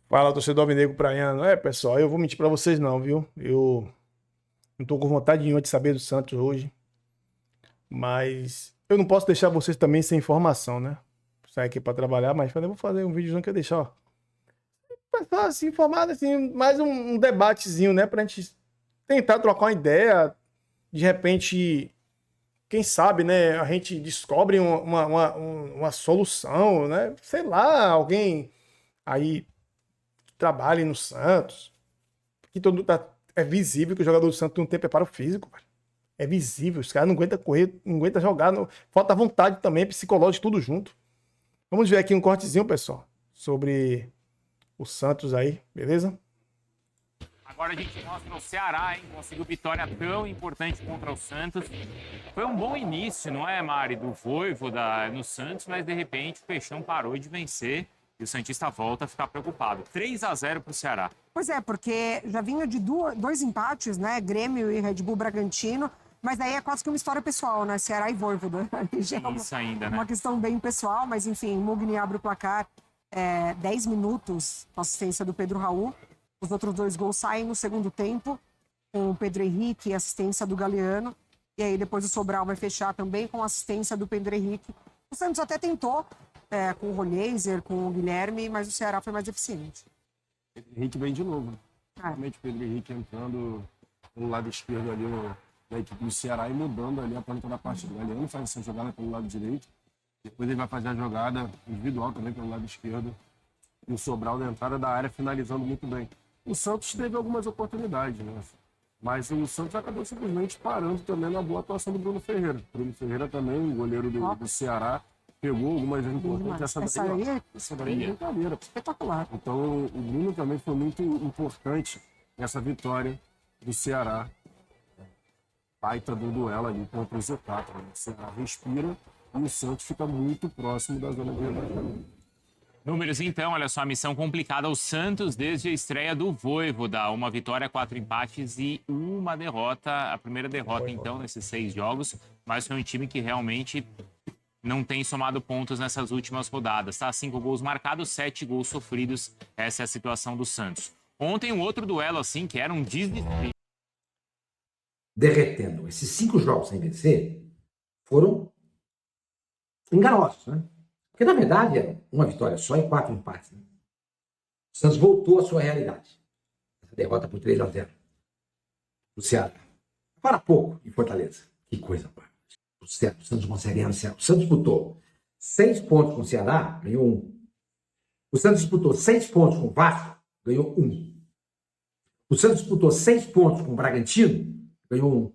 Fala, torcedor alvinegro praiano. Pessoal, eu vou mentir pra vocês não, viu? Eu não tô com vontade nenhuma de saber do Santos hoje, mas eu não posso deixar vocês também sem informação, né? Saio aqui pra trabalhar, mas falei, vou fazer um vídeo que eu deixar, ó. Pra assim, informado, assim, mais um debatezinho, né? Pra gente tentar trocar uma ideia. De repente, quem sabe, né? A gente descobre uma solução, né? Sei lá, alguém aí que trabalhe no Santos. Que todo mundo é visível que o jogador do Santos não tem preparo físico, cara. É visível, os caras não aguentam correr, não aguentam jogar, falta vontade também, psicológico, tudo junto. Vamos ver aqui um cortezinho, pessoal, sobre o Santos aí, beleza? Agora a gente mostra o Ceará, hein? Conseguiu vitória tão importante contra o Santos. Foi um bom início, não é, Mari, do Vojvoda no Santos, mas de repente o Peixão parou de vencer e o Santista volta a ficar preocupado. 3-0 para o Ceará. Pois é, porque já vinha de dois empates, né? Grêmio e Red Bull Bragantino, mas daí é quase que uma história pessoal, né? Ceará e Vojvoda. Já é Isso ainda, né? uma questão bem pessoal, mas enfim, Mugni abre o placar 10 minutos com assistência do Pedro Raul. Os outros dois gols saem no segundo tempo, com o Pedro Henrique e assistência do Galeano. E aí depois o Sobral vai fechar também com assistência do Pedro Henrique. O Santos até tentou com o Rolheiser, com o Guilherme, mas o Ceará foi mais eficiente. Henrique vem de novo. Realmente o Pedro Henrique entrando pelo lado esquerdo ali na equipe do Ceará e mudando ali a planta da partida. O Galeano faz essa jogada pelo lado direito. Depois ele vai fazer a jogada individual também pelo lado esquerdo. E o Sobral na entrada da área finalizando muito bem. O Santos teve algumas oportunidades, né? Mas o Santos acabou simplesmente parando também na boa atuação do Bruno Ferreira. Bruno Ferreira também, o goleiro do Ceará, pegou algumas vezes importantes. Essa daí é brincadeira. Espetacular. Então, o Bruno também foi muito importante nessa vitória do Ceará. Baita do duelo ali contra o Z4. Né? O Ceará respira e o Santos fica muito próximo da zona de rebaixamento. Números então, olha só, a missão complicada ao Santos desde a estreia do Vojvoda. Uma vitória, 4 empates e uma derrota. A primeira derrota então nesses 6 jogos, mas foi um time que realmente não tem somado pontos nessas últimas rodadas, tá? 5 gols marcados, 7 gols sofridos. Essa é a situação do Santos. Ontem um outro duelo assim, que era um desespero. Derretendo. Esses 5 jogos sem vencer foram enganosos, né? Porque, na verdade, é uma vitória só e 4 empates. Né? O Santos voltou à sua realidade. Essa derrota por 3-0 o Ceará. Para pouco em Fortaleza. Que coisa, pá. O Santos consegue ganhar no Ceará. O Santos disputou 6 pontos com o Ceará, ganhou 1. O Santos disputou 6 pontos com o Vasco, ganhou 1. O Santos disputou 6 pontos com o Bragantino, ganhou 1.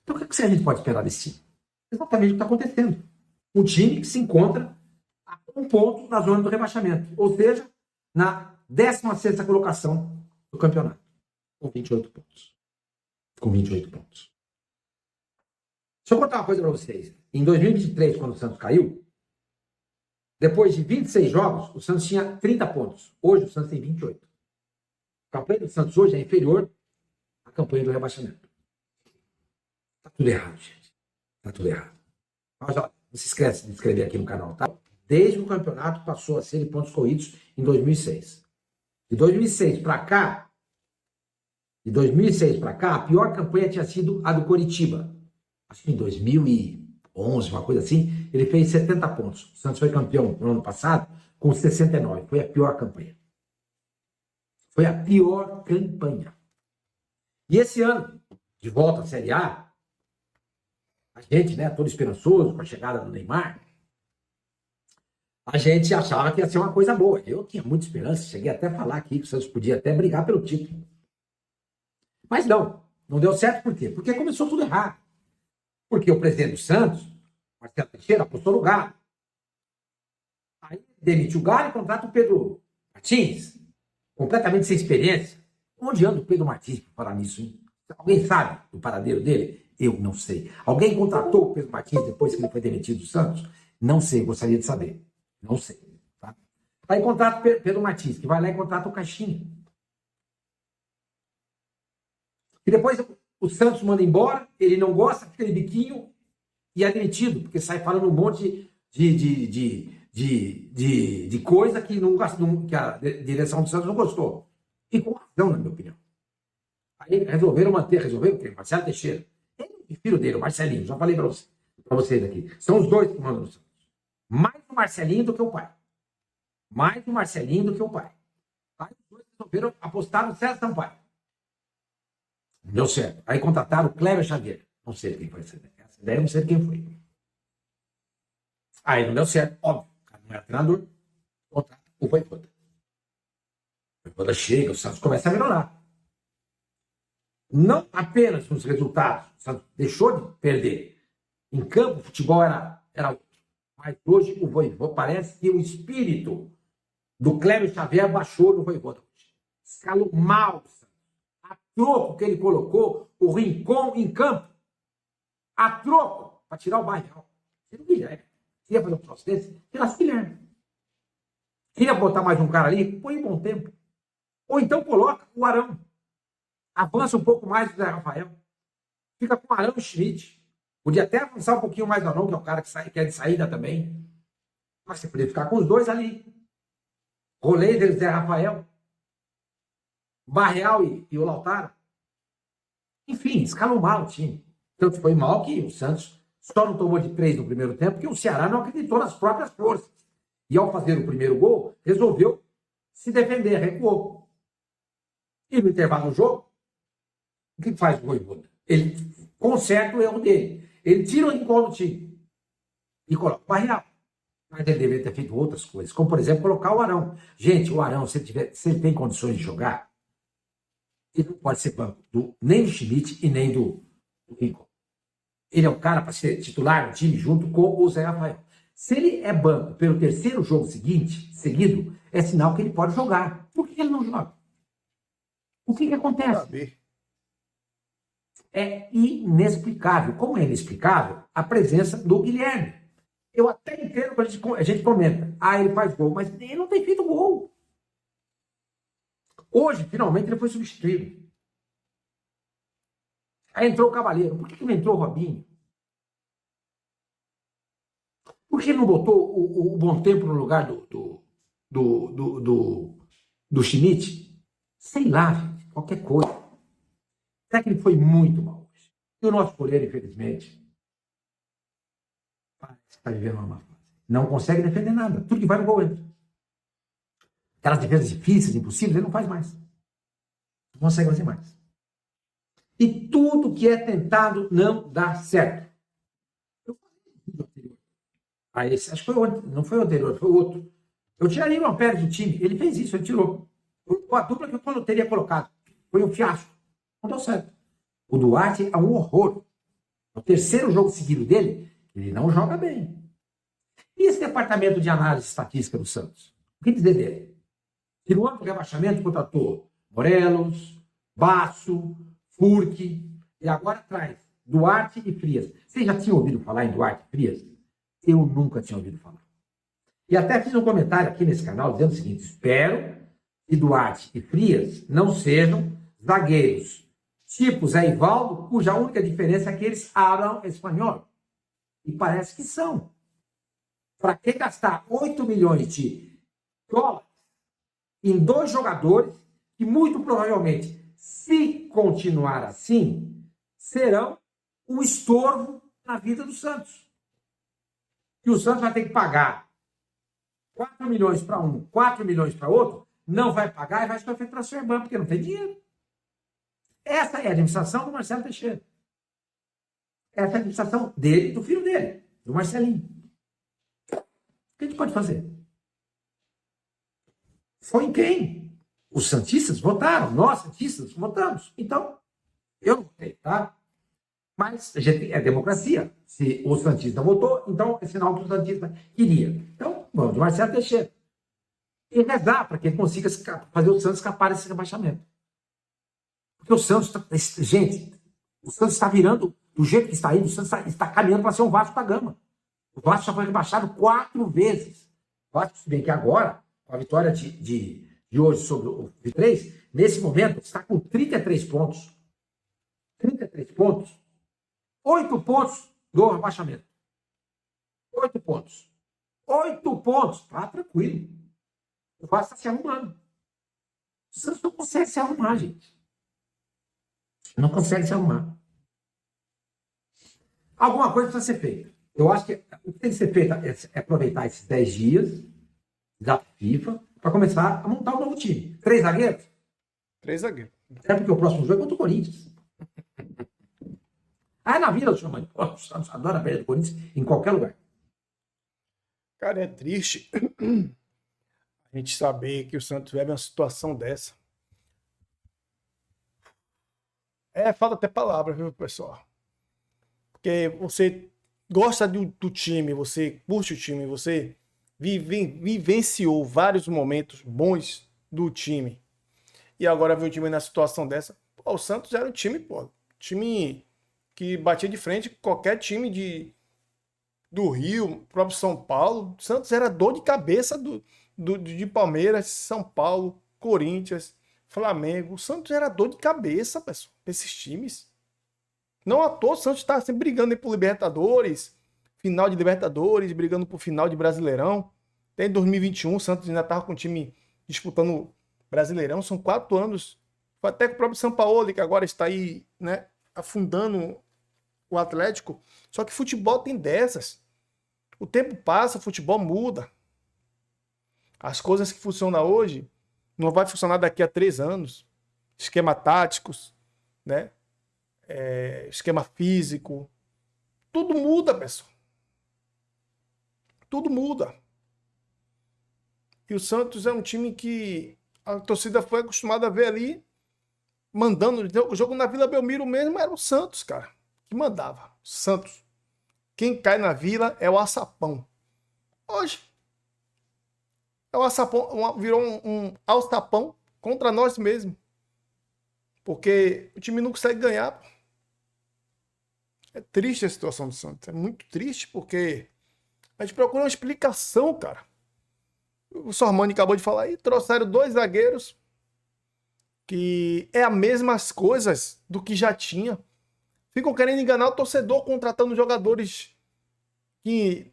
Então, o que a gente pode esperar desse time? Exatamente o que está acontecendo. Um time que se encontra a 1 ponto na zona do rebaixamento, ou seja, na 16ª colocação do campeonato, com 28 pontos. Com 28 pontos. Deixa eu contar uma coisa para vocês. Em 2023, quando o Santos caiu, depois de 26 jogos, o Santos tinha 30 pontos. Hoje o Santos tem 28. A campanha do Santos hoje é inferior à campanha do rebaixamento. Tá tudo errado, gente. Tá tudo errado. Mas, ó, não se esquece de se inscrever aqui no canal, tá? Desde que o campeonato passou a ser de pontos corridos em 2006. De 2006 para cá, a pior campanha tinha sido a do Coritiba. Acho que em 2011, uma coisa assim, ele fez 70 pontos. O Santos foi campeão no ano passado com 69. Foi a pior campanha. Foi a pior campanha. E esse ano, de volta à Série A, a gente, né, todo esperançoso com a chegada do Neymar, a gente achava que ia ser uma coisa boa. Eu tinha muita esperança, cheguei até a falar aqui que o Santos podia até brigar pelo título. Mas não deu certo por quê? Porque começou tudo errado. Porque o presidente do Santos, Marcelo Teixeira, apostou no Galo. Aí demitiu o Galo e contrata o Pedro Martins, completamente sem experiência. Onde anda o Pedro Martins para falar nisso, hein? Alguém sabe do paradeiro dele? Eu não sei. Alguém contratou o Pedro Martins depois que ele foi demitido do Santos? Não sei, gostaria de saber. Não sei. Tá? Aí contrata o Pedro Martins, que vai lá e contrata o Caixinha. E depois o Santos manda embora, ele não gosta, fica de biquinho e é demitido, porque sai falando um monte de coisa que, que a direção do Santos não gostou. E com razão, na minha opinião. Aí resolveram o quê? Marcelo Teixeira. E filho dele, o Marcelinho, já falei para vocês aqui. São os dois que mandam no Santos. Mais o Marcelinho do que o pai. Mais o Marcelinho do que o pai. Aí os dois resolveram apostar no César Sampaio. Não deu certo. Aí contrataram o Cléber Xavier. Não sei quem foi essa ideia. Essa ideia eu não sei quem foi. Aí não deu certo. Óbvio. O cara não era treinador. Contrata o Voivoda. O Voivoda chega, o Santos começa a melhorar. Não apenas nos resultados. O Santos deixou de perder. Em campo, o futebol era outro. Mas hoje o Voivoda parece que o espírito do Cléber Xavier baixou no Voivoda. Escalou mal. A troco que ele colocou o Rincon em campo. A troco para tirar o Barreal. Tira o Guilherme. Queria fazer um troço desse? Tirasse o Guilherme. Queria botar mais um cara ali? Põe em bom tempo. Ou então coloca o Arão. Avança um pouco mais o Zé Rafael. Fica com o Arão e Schmidt. Podia até avançar um pouquinho mais o Arão, que é o cara que é de saída também. Mas você podia ficar com os dois ali. Roleider e Zé Rafael. Barreal e o Lautaro. Enfim, escalou mal o time. Tanto foi mal que o Santos só não tomou de 3 no primeiro tempo, porque o Ceará não acreditou nas próprias forças. E ao fazer o primeiro gol, resolveu se defender, recuou. E no intervalo do jogo, o que faz o Voivoda? Ele conserta o erro dele. Ele tira o Rincon do time e coloca o Barreal. Mas ele deveria ter feito outras coisas, como, por exemplo, colocar o Arão. Gente, o Arão, se ele tem condições de jogar, ele não pode ser banco nem do Schmidt e nem do Rincon. Ele é o cara para ser titular do time junto com o Zé Rafael. Se ele é banco pelo terceiro jogo seguido, é sinal que ele pode jogar. Por que ele não joga? O que acontece? É inexplicável. Como é inexplicável a presença do Guilherme? Eu até entendo quando a gente comenta. Ele faz gol, mas ele não tem feito gol. Hoje, finalmente, ele foi substituído. Aí entrou o Cavaleiro. Por que não entrou o Robinho? Por que não botou o Bom Tempo no lugar do Schmidt? Sei lá, gente, qualquer coisa. Será que ele foi muito mal hoje? E o nosso goleiro, infelizmente, está vivendo uma má fase. Não consegue defender nada. Tudo que vai no gol entra. Aquelas defesas difíceis, impossíveis, ele não faz mais. Não consegue fazer mais. E tudo que é tentado não dá certo. Eu falei no vídeo anterior. Esse, acho que foi ontem, não foi o anterior, foi o outro. Eu tiraria uma perna do time. Ele fez isso, ele tirou. A dupla que eu teria colocado. Foi um fiasco. Não deu certo. O Duarte é um horror. O terceiro jogo seguido dele, ele não joga bem. E esse departamento de análise estatística do Santos? O que dizer dele? Que no ano do rebaixamento contratou Morelos, Basso, Furque, e agora traz Duarte e Frias. Vocês já tinham ouvido falar em Duarte e Frias? Eu nunca tinha ouvido falar. E até fiz um comentário aqui nesse canal dizendo o seguinte: espero que Duarte e Frias não sejam zagueiros tipo Zé Ivaldo, cuja única diferença é que eles hablam espanhol. E parece que são. Para que gastar 8 milhões de dólares em 2 jogadores que muito provavelmente, se continuar assim, serão um estorvo na vida do Santos? Que o Santos vai ter que pagar 4 milhões para um, 4 milhões para outro, não vai pagar e vai sofrer transfer ban, porque não tem dinheiro. Essa é a administração do Marcelo Teixeira. Essa é a administração dele e do filho dele, do Marcelinho. O que a gente pode fazer? Foi em quem? Os santistas votaram, nós santistas votamos. Então, eu não votei, tá? Mas a gente, é democracia. Se o santista votou, então é sinal que o santista queria. Então, vamos de Marcelo Teixeira. E rezar para que ele consiga fazer o Santos escapar desse rebaixamento. Porque o Santos, gente, o Santos está virando, do jeito que está indo, o Santos está caminhando para ser um Vasco da Gama. O Vasco já foi rebaixado 4 vezes. O Vasco, se bem que agora, com a vitória de hoje sobre o V3, nesse momento está com 33 pontos. 33 pontos. 8 pontos do rebaixamento. 8 pontos. 8 pontos. Tá tranquilo. O Vasco está se arrumando. O Santos não consegue se arrumar, gente. Não consegue se arrumar. Alguma coisa precisa ser feita. Eu acho que o que tem que ser feito é aproveitar esses 10 dias da FIFA para começar a montar um novo time. 3 zagueiros? 3 zagueiros. É porque o próximo jogo é contra o Corinthians. Ah, na vida, chama. O Santos adora perder do Corinthians em qualquer lugar. Cara, é triste a gente saber que o Santos vive uma situação dessa. Falta até palavra, viu, pessoal? Porque você gosta do time, você curte o time, você vivenciou vários momentos bons do time. E agora vê o time na situação dessa. Pô, o Santos era um time, pô. Time que batia de frente com qualquer time do Rio, próprio São Paulo. O Santos era dor de cabeça de Palmeiras, São Paulo, Corinthians, Flamengo. O Santos era dor de cabeça, pessoal, pra esses times. Não à toa, o Santos está sempre brigando aí por Libertadores, final de Libertadores, brigando por final de Brasileirão. Até em 2021, o Santos ainda estava com o time disputando Brasileirão. São 4 anos. Foi até com o próprio São Paulo, que agora está aí, né, afundando o Atlético. Só que futebol tem dessas. O tempo passa, o futebol muda. As coisas que funcionam hoje não vai funcionar daqui a 3 anos. Esquema táticos, né? Esquema físico. Tudo muda, pessoal. Tudo muda. E o Santos é um time que a torcida foi acostumada a ver ali, mandando. O jogo na Vila Belmiro mesmo era o Santos, cara, que mandava. Santos. Quem cai na Vila é o Açapão. Hoje, é o Açapão, virou um alçapão contra nós mesmos. Porque o time não consegue ganhar, pô. É triste a situação do Santos. É muito triste porque a gente procura uma explicação, cara. O Sormani acabou de falar aí, trouxeram 2 zagueiros que é as mesmas coisas do que já tinha. Ficam querendo enganar o torcedor contratando jogadores que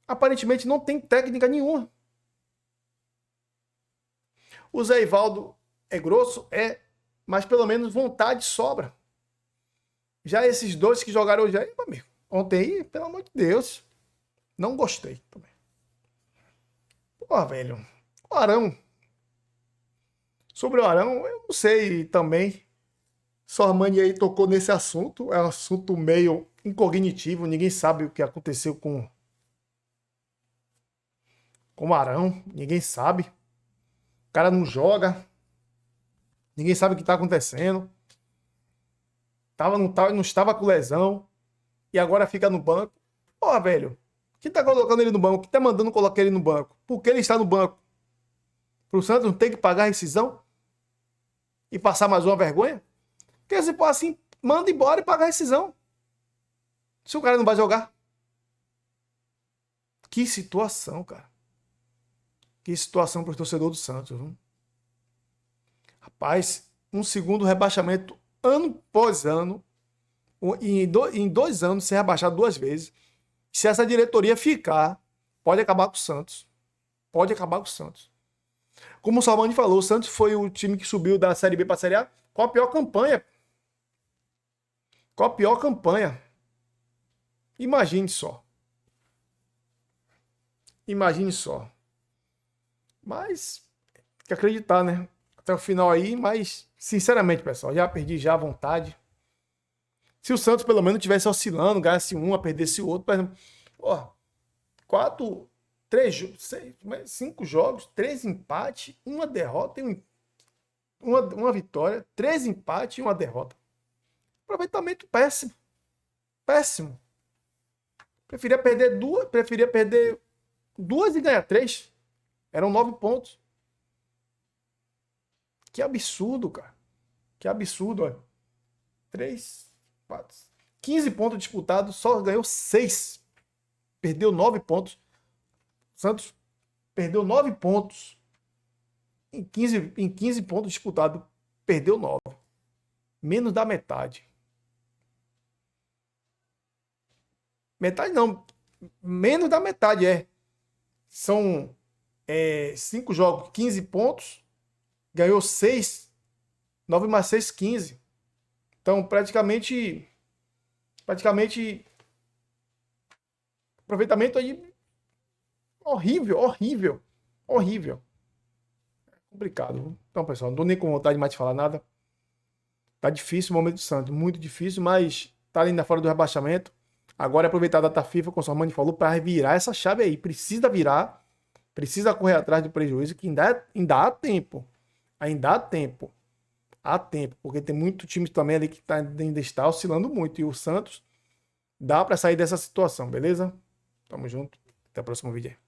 aparentemente não tem técnica nenhuma. O Zé Ivaldo é grosso? Mas pelo menos vontade sobra. Já esses 2 que jogaram hoje aí, meu amigo, ontem aí, pelo amor de Deus, não gostei também. Pô, velho, o Arão. Sobre o Arão, eu não sei também. Sormani aí tocou nesse assunto. É um assunto meio incognitivo. Ninguém sabe o que aconteceu com o Arão. Ninguém sabe. O cara não joga. Ninguém sabe o que está acontecendo. Não estava com lesão. E agora fica no banco. Pô, velho. Quem tá colocando ele no banco? Quem tá mandando colocar ele no banco? Por que ele está no banco? Pro Santos não ter que pagar a rescisão? E passar mais uma vergonha? Porque se for assim, manda embora e paga a rescisão. Se o cara não vai jogar. Que situação, cara. Que situação pro torcedor do Santos, viu? Rapaz, um segundo rebaixamento ano após ano. Em 2 anos, ser rebaixado 2 vezes. Se essa diretoria ficar, pode acabar com o Santos. Pode acabar com o Santos. Como o Salmani falou, o Santos foi o time que subiu da Série B para a Série A com a pior campanha. Com a pior campanha. Imagine só. Imagine só. Mas, tem que acreditar, né? Até o final aí, mas, sinceramente, pessoal, já perdi já a vontade. Se o Santos pelo menos tivesse oscilando, ganhasse um, perdesse o outro, por exemplo, ó, 5 jogos, 3 empates, 1 derrota e uma vitória, 3 empates e 1 derrota. Aproveitamento péssimo. Péssimo. Preferia perder 2 e ganhar 3. Eram 9 pontos. Que absurdo, cara. Que absurdo, olha. 3, 4, 15 pontos disputados, só ganhou 6. Perdeu 9 pontos. Santos perdeu 9 pontos. Em 15 pontos disputados, perdeu 9. Menos da metade. Metade não. Menos da metade, São 5 jogos, 15 pontos. Ganhou 6. 9 mais 6, 15. Então, praticamente aproveitamento aí horrível. Complicado. Viu? Então, pessoal, não tô nem com vontade mais de falar nada. Tá difícil o momento do Santos, muito difícil, mas tá ainda fora do rebaixamento. Agora é aproveitar a data FIFA, como o Sormani falou, para virar essa chave aí. Precisa virar, precisa correr atrás do prejuízo, que ainda há tempo. Ainda há tempo. Há tempo, porque tem muito time também ali que ainda está oscilando muito. E o Santos dá para sair dessa situação, beleza? Tamo junto. Até o próximo vídeo aí.